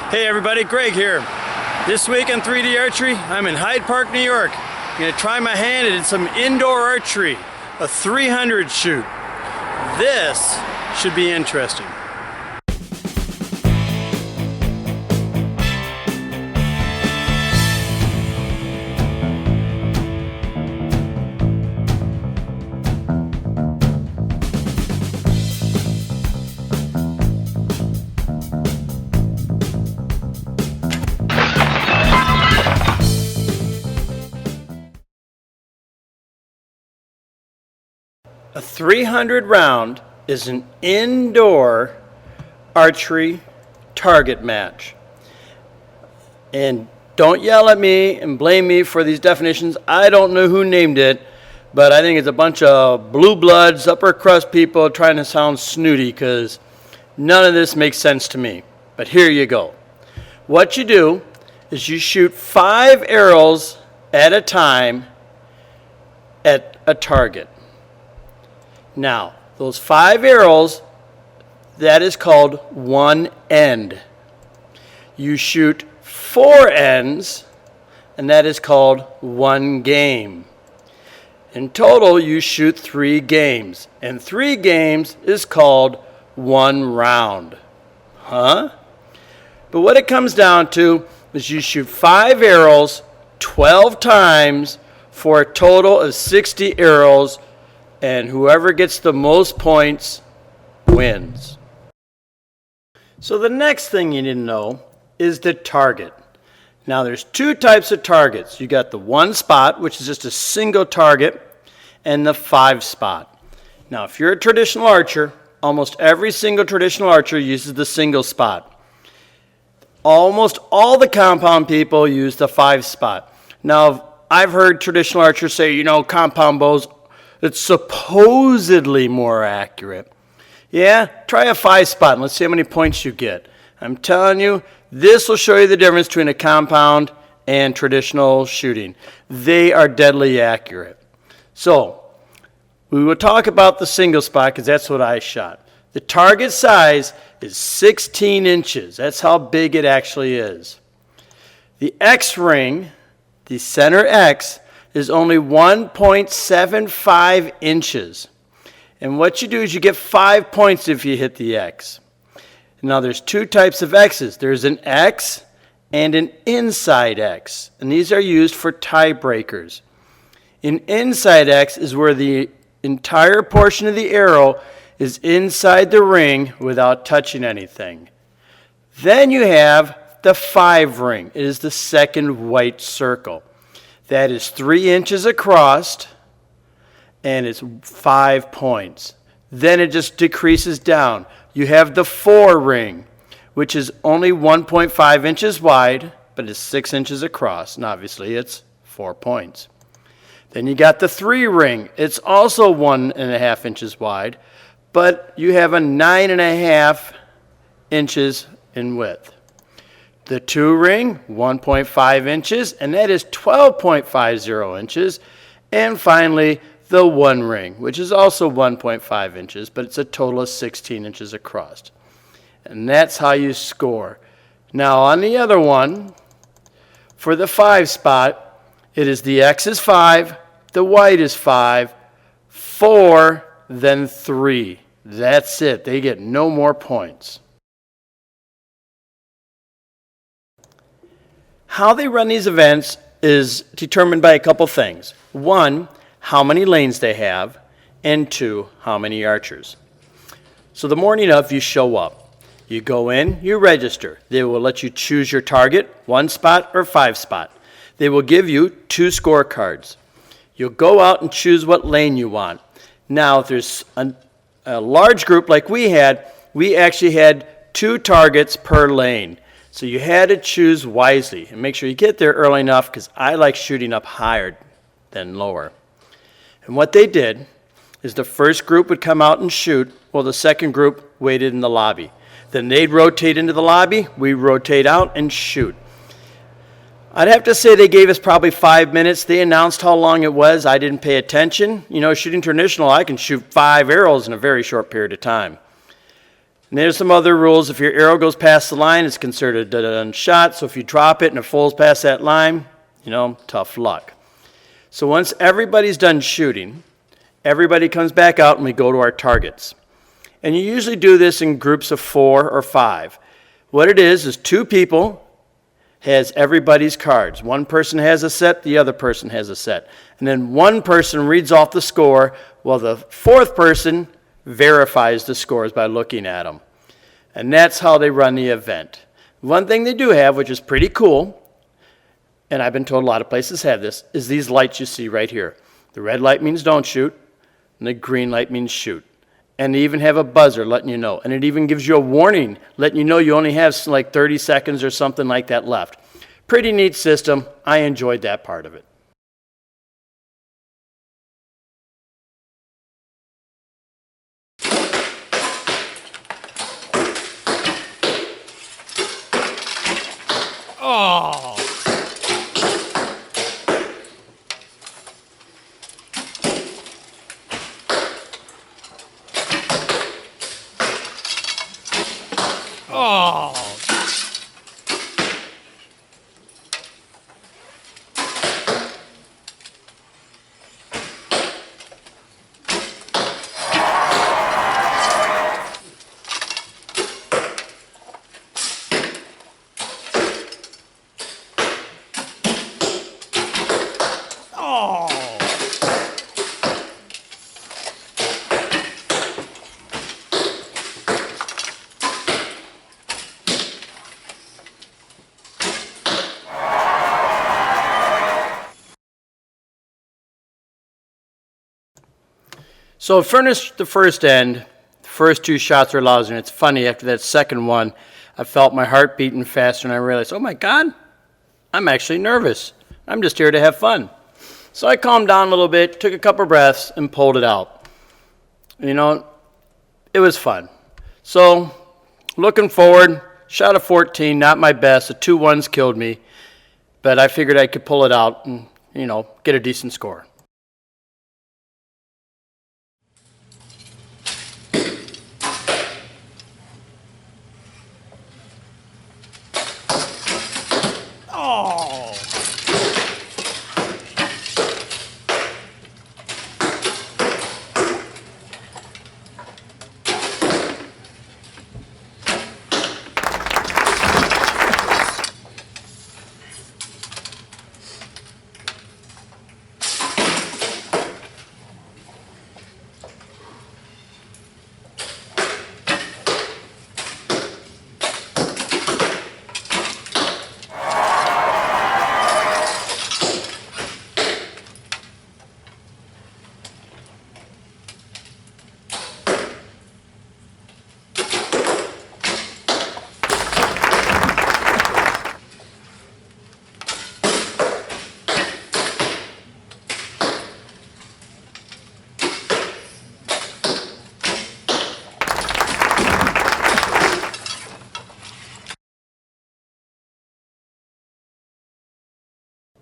Hey everybody, Greg here. This week on 3D Archery, I'm in Hyde Park, New York. I'm going to try my hand at some indoor archery, a 300 shoot. This should be interesting. A 300 round is an indoor archery target match. And don't yell at me and blame me for these definitions. I don't know who named it, but I think it's a bunch of blue bloods, upper crust people trying to sound snooty because none of this makes sense to me. But here you go. What you do is you shoot 5 arrows at a time at a target. Now, those 5 arrows, that is called one end. You shoot 4 ends, and that is called one game. In total, you shoot 3 games, and 3 games is called one round. Huh? But what it comes down to is you shoot 5 arrows 12 times for a total of 60 arrows, and whoever gets the most points wins. So the next thing you need to know is the target. Now there's 2 types of targets. You got the 1 spot, which is just a single target, and the 5 spot. Now if you're a traditional archer, almost every single traditional archer uses the single spot. Almost all the compound people use the 5 spot. Now I've heard traditional archers say, compound bows, it's supposedly more accurate. Yeah, try a 5 spot and let's see how many points you get. I'm telling you, this will show you the difference between a compound and traditional shooting. They are deadly accurate. So, we will talk about the single spot because that's what I shot. The target size is 16 inches. That's how big it actually is. The X ring, the center X, is only 1.75 inches. And what you do is you get 5 points if you hit the X. Now there's 2 types of X's. There's an X and an inside X. And these are used for tiebreakers. An inside X is where the entire portion of the arrow is inside the ring without touching anything. Then you have the 5 ring. It is the second white circle. That is 3 inches across, and it's 5 points. Then it just decreases down. You have the 4 ring, which is only 1.5 inches wide, but it's 6 inches across, and obviously it's 4 points. Then you got the 3 ring. It's also 1.5 inches wide, but you have a 9.5 inches in width. The 2 ring, 1.5 inches, and that is 12.50 inches. And finally, the 1 ring, which is also 1.5 inches, but it's a total of 16 inches across. And that's how you score. Now, on the other one, for the 5 spot, it is the X is 5, the white is 5, 4, then 3. That's it. They get no more points. How they run these events is determined by a couple things. 1, how many lanes they have, and 2, how many archers. So the morning of, you show up. You go in, you register. They will let you choose your target, 1 spot or 5 spot. They will give you 2 scorecards. You'll go out and choose what lane you want. Now, if there's a large group like we actually had 2 targets per lane. So you had to choose wisely and make sure you get there early enough because I like shooting up higher than lower. And what they did is the first group would come out and shoot while the second group waited in the lobby. Then they'd rotate into the lobby, we rotate out and shoot. I'd have to say they gave us probably 5 minutes. They announced how long it was. I didn't pay attention. Shooting traditional, I can shoot 5 arrows in a very short period of time. And there's some other rules. If your arrow goes past the line, it's considered a done shot. So if you drop it and it falls past that line, tough luck. So once everybody's done shooting, everybody comes back out and we go to our targets. And you usually do this in groups of 4 or 5. What it is 2 people has everybody's cards. One person has a set, the other person has a set. And then one person reads off the score while the 4th person verifies the scores by looking at them. And that's how they run the event. One thing they do have, which is pretty cool, and I've been told a lot of places have this, is these lights you see right here. The red light means don't shoot, and the green light means shoot. And they even have a buzzer letting you know. And it even gives you a warning, letting you know you only have like 30 seconds or something like that left. Pretty neat system. I enjoyed that part of it. Oh! Oh! So finished the first end. The first 2 shots were lousy, and it's funny, after that second one, I felt my heart beating faster, and I realized, oh my God, I'm actually nervous. I'm just here to have fun. So I calmed down a little bit, took a couple breaths, and pulled it out. It was fun. So looking forward, shot a 14, not my best. The 2 ones killed me, but I figured I could pull it out and, get a decent score. Oh!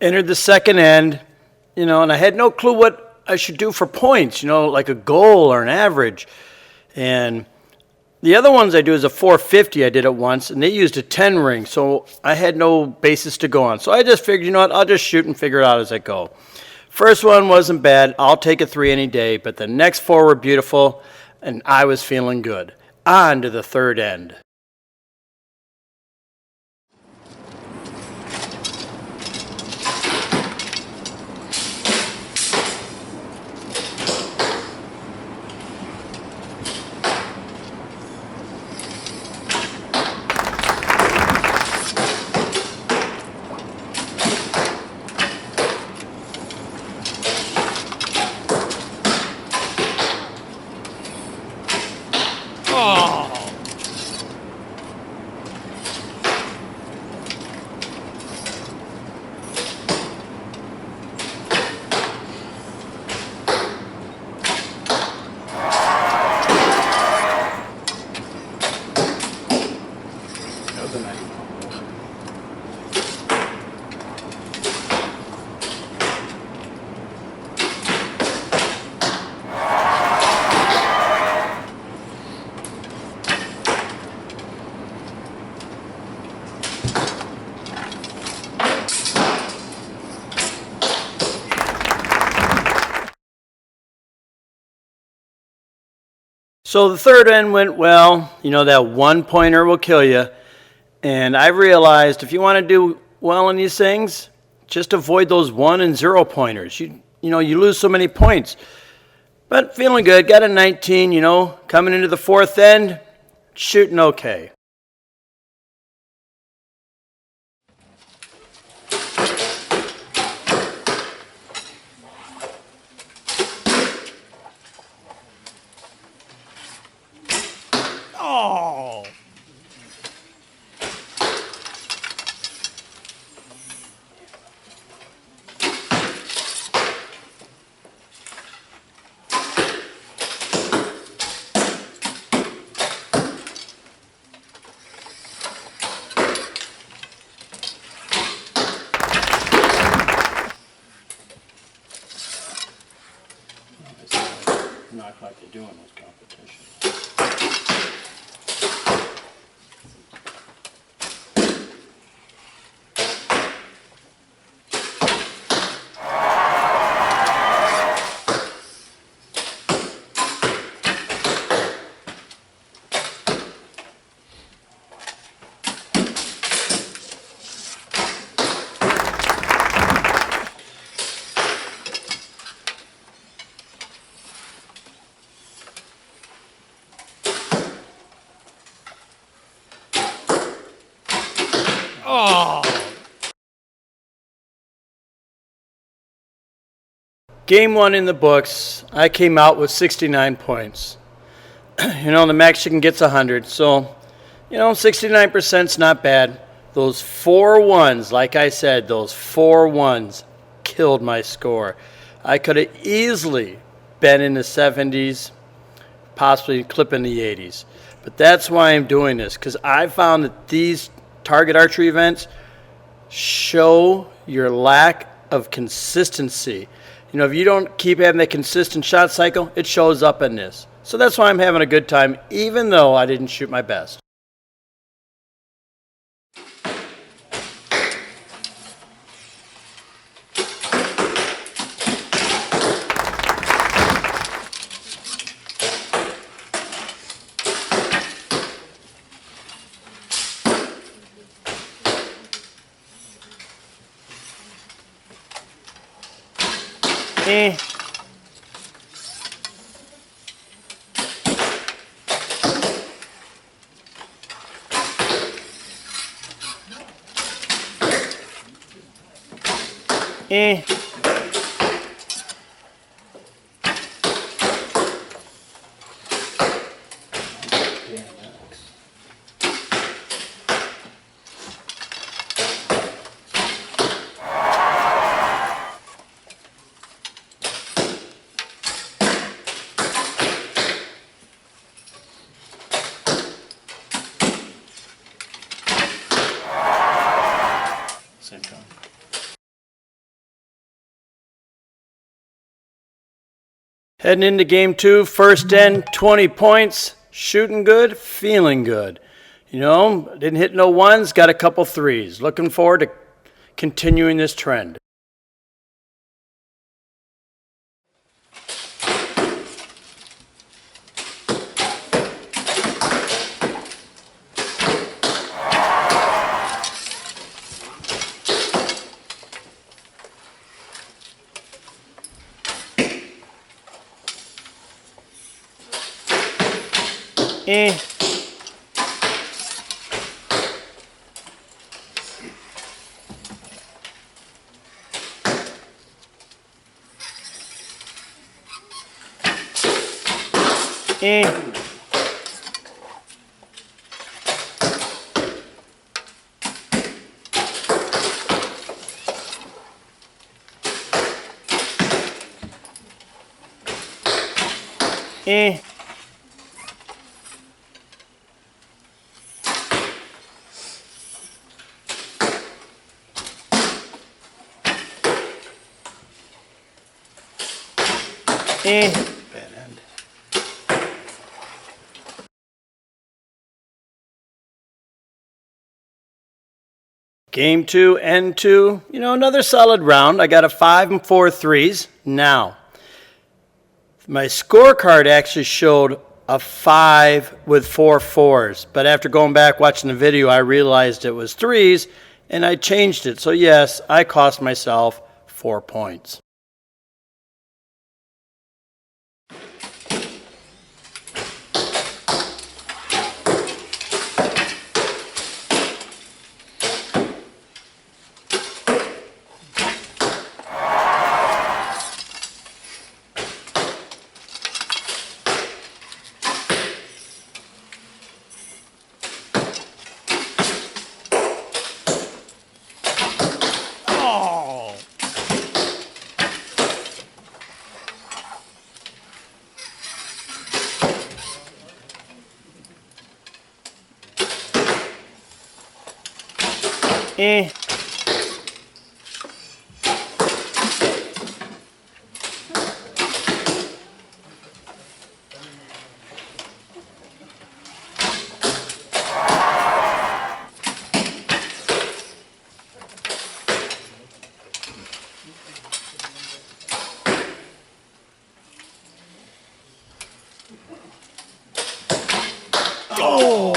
Entered the second end, and I had no clue what I should do for points, like a goal or an average. And the other ones I do is a 450 I did it once, and they used a 10 ring, so I had no basis to go on. So I just figured, I'll just shoot and figure it out as I go. First one wasn't bad. I'll take a 3 any day, but the next 4 were beautiful, and I was feeling good. On to the third end. So the third end went well. You know, that one-pointer will kill you. And I realized if you want to do well in these things, just avoid those 1 and 0 pointers. You lose so many points. But feeling good, got a 19, coming into the fourth end, shooting okay. Oh! Not like they do in those competitions. Oh! Game 1 in the books, I came out with 69 points. The max chicken gets 100, so, 69%'s not bad. Those 4 ones, like I said, those 4 ones killed my score. I could have easily been in the 70s, possibly clipping the 80s. But that's why I'm doing this, because I found that these target archery events show your lack of consistency. If you don't keep having that consistent shot cycle, it shows up in this. So that's why I'm having a good time, even though I didn't shoot my best. Eh. Eh. Heading into game 2, first end, 20 points, shooting good, feeling good. Didn't hit no ones, got a couple threes. Looking forward to continuing this trend. Eh. Eh. Eh. Eh. Bad end. Game 2, end 2, another solid round. I got a 5 and 4 threes. Now, my scorecard actually showed a 5 with 4 fours. But after going back watching the video, I realized it was 3s, and I changed it. So yes, I cost myself 4 points. Oh. Eh. Oh.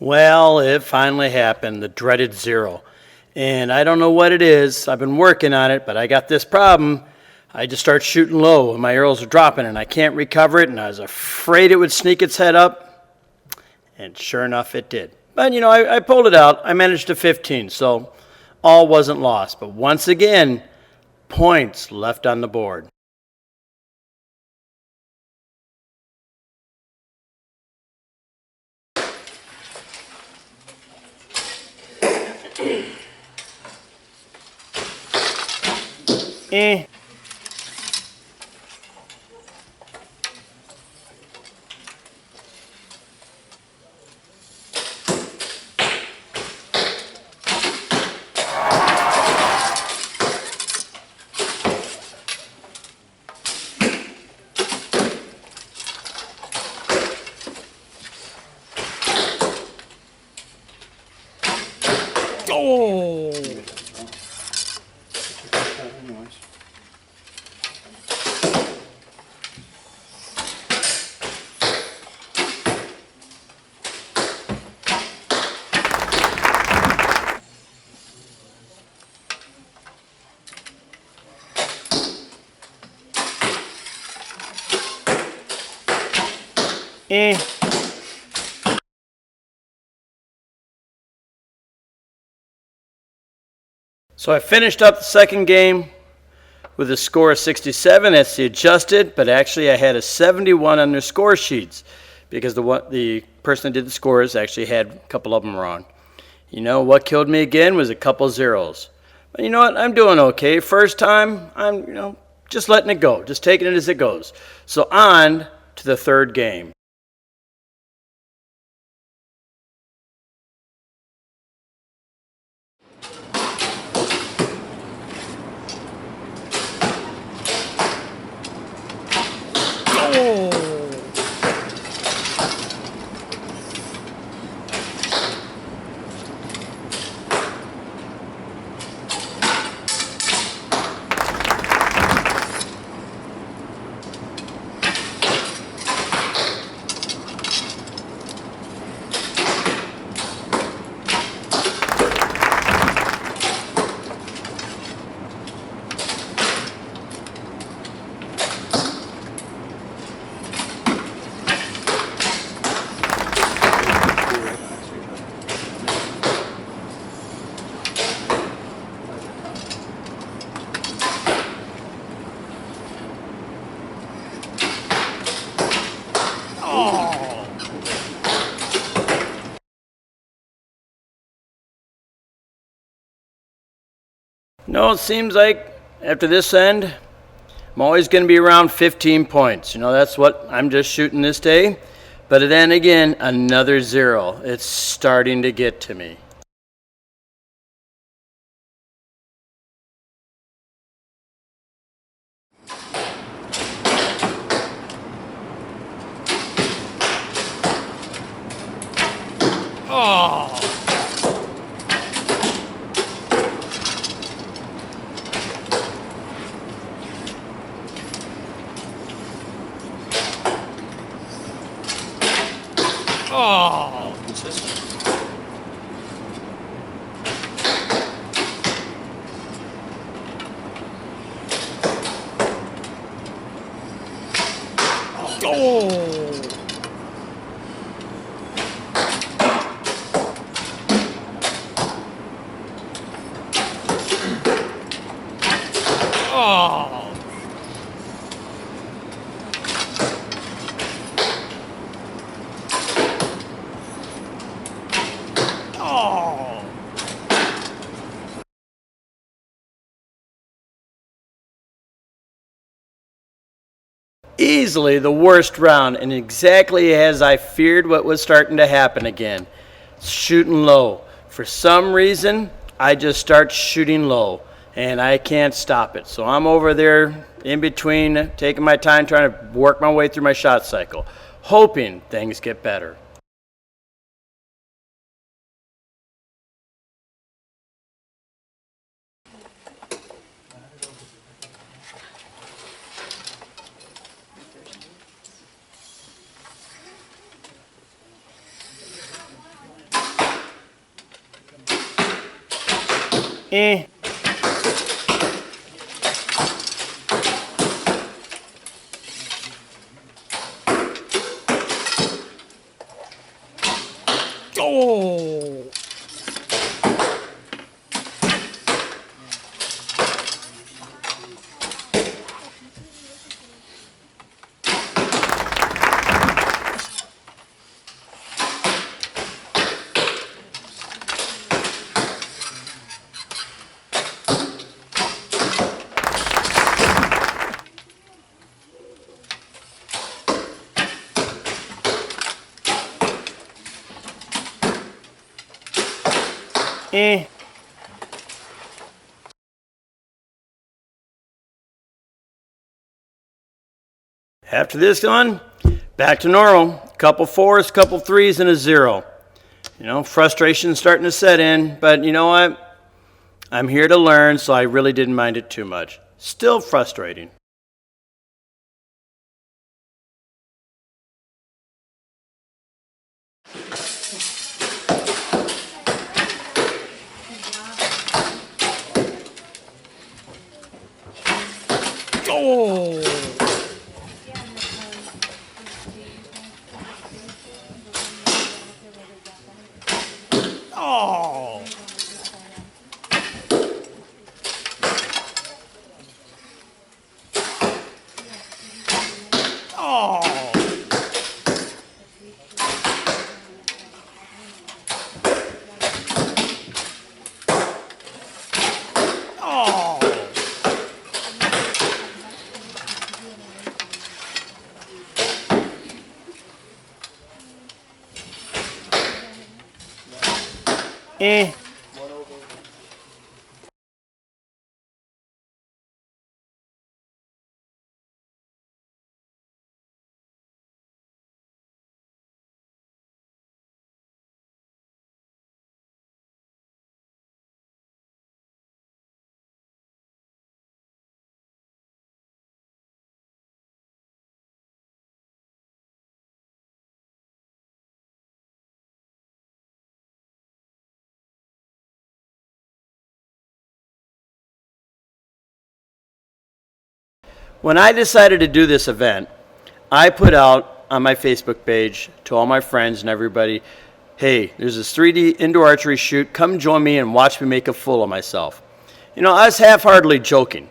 Well, it finally happened, the dreaded 0. And I don't know what it is. I've been working on it, but I got this problem. I just start shooting low and my arrows are dropping and I can't recover it, and I was afraid it would sneak its head up. And sure enough, it did. But, I pulled it out. I managed to 15, so all wasn't lost. But once again, points left on the board. Eh. Oh. Eh. So I finished up the second game with a score of 67. That's the adjusted, but actually I had a 71 on their score sheets because the person that did the scores actually had a couple of them wrong. What killed me again was a couple zeros. But you know what? I'm doing okay. First time, I'm just letting it go, just taking it as it goes. So on to the third game. Oh. No, it seems like after this end, I'm always going to be around 15 points. That's what I'm just shooting this day. But then again, another 0. It's starting to get to me. Oh. Oh. What's this one? Oh. Oh. Oh. Easily the worst round, and exactly as I feared what was starting to happen again. Shooting low. For some reason, I just start shooting low, and I can't stop it. So I'm over there in between, taking my time, trying to work my way through my shot cycle, hoping things get better. Eh. Oh. Eh. After this one, back to normal. Couple fours, couple threes, and a zero. You know, frustration's starting to set in, but you know what? I'm here to learn, so I really didn't mind it too much. Still frustrating. Oh. Oh. Oh. Oh. Eh. When I decided to do this event, I put out on my Facebook page to all my friends and everybody, hey, there's this 3D indoor archery shoot. Come join me and watch me make a fool of myself. You know, I was half-heartedly joking,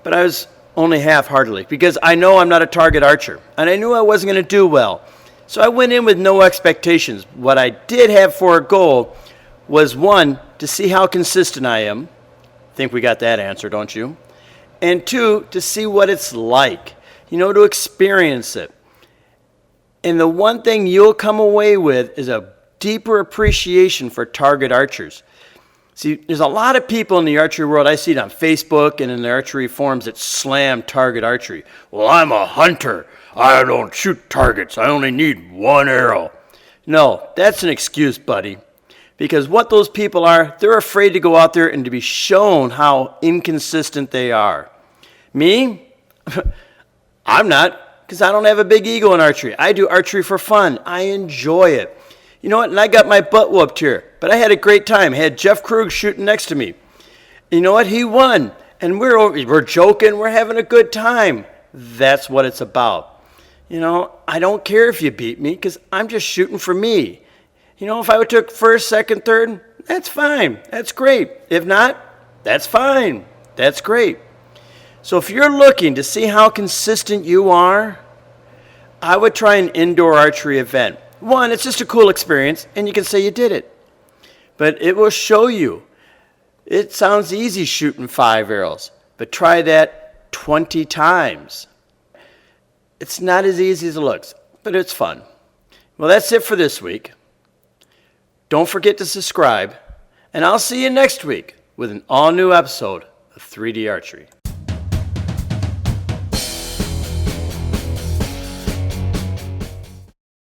but I was only half-heartedly because I know I'm not a target archer, and I knew I wasn't going to do well. So I went in with no expectations. What I did have for a goal was, one, to see how consistent I am. Think we got that answer, don't you? And two, to see what it's like, you know, to experience it. And the one thing you'll come away with is a deeper appreciation for target archers. See, there's a lot of people in the archery world, I see it on Facebook and in the archery forums, that slam target archery. Well, I'm a hunter. I don't shoot targets. I only need one arrow. No, that's an excuse, buddy. Because what those people are, they're afraid to go out there and to be shown how inconsistent they are. Me? I'm not. because I don't have a big ego in archery. I do archery for fun. I enjoy it. You know what? And I got my butt whooped here, but I had a great time. I had Jeff Krug shooting next to me. You know what? He won, and we're joking. We're having a good time. That's what it's about. You know, I don't care if you beat me because I'm just shooting for me. You know, if I took first, second, third, that's fine. That's great. If not, that's fine. That's great. So if you're looking to see how consistent you are, I would try an indoor archery event. One, it's just a cool experience, and you can say you did it. But it will show you. It sounds easy shooting 5 arrows, but try that 20 times. It's not as easy as it looks, but it's fun. Well, that's it for this week. Don't forget to subscribe, and I'll see you next week with an all-new episode of 3D Archery.